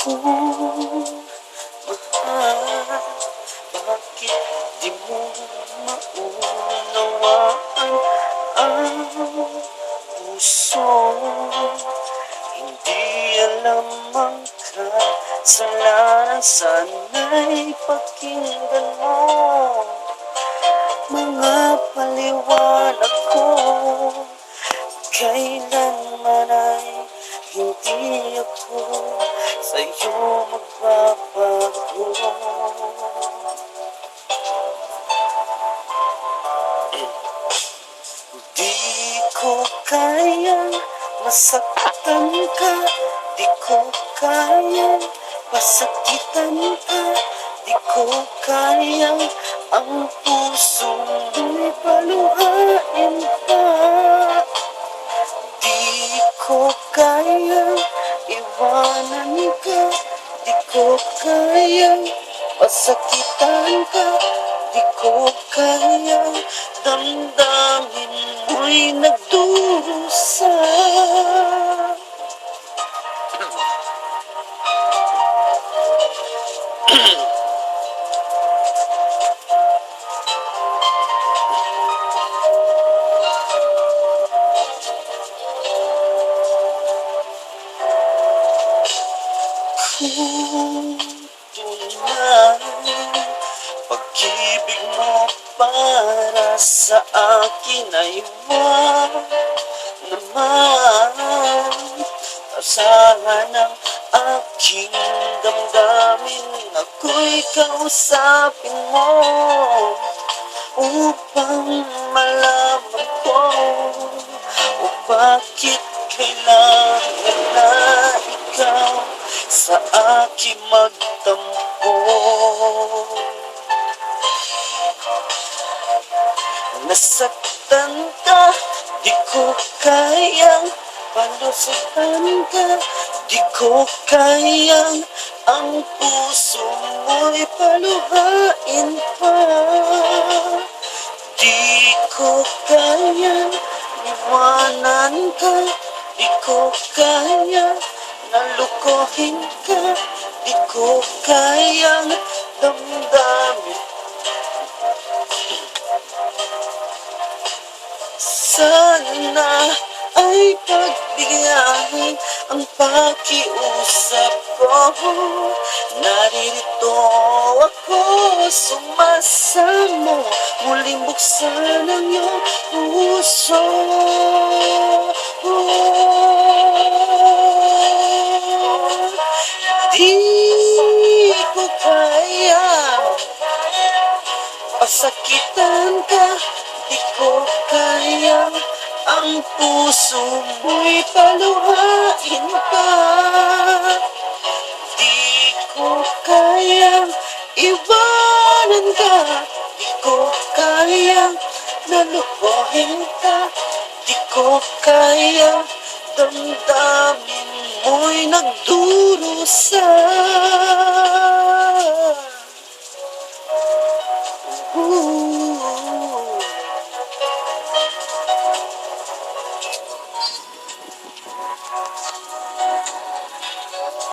kung mahal, bakit di mo maunawaan ang puso? Hindi alam ang kasalanan, sana'y pakinggan mo mga paliwanag ko. Kailanman ay hindi ako sa'yo magbabago. Di ko kayang masaktan ka, di ko kayang pasakitan ka, di ko kayang ang puso mo'y paluhain pa. Di ko kayang iwanan ka, di ko kayang pasakitan ka, di ko kayang damdamin mo'y nagdurusa. Kung tunay pag-ibig mo para sa akin ay wag naman asahan ang aking damdamin. Ako'y kausapin mo upang malaman ko o bakit kailangan na ikaw sa aking magtampo. Nasaktan ka, di ko kayang palusutan ka, di ko kayang ang puso mo'y paluhain pa. Di ko kayang iwanan ka, di ko kayang nalukohin ka, di ko kayang damdamin. Sana ay pagbigyan ang pakiusap ko. Naririto ako, sumasamo, muling buksan ang iyong puso. Di ko kaya pasakitan ka, di ko kaya ang puso mo'y paluhain pa. Di ko kaya iwanan ka, di ko kaya nalukohin ka, di ko kaya damdamin mo'y nagdurusa.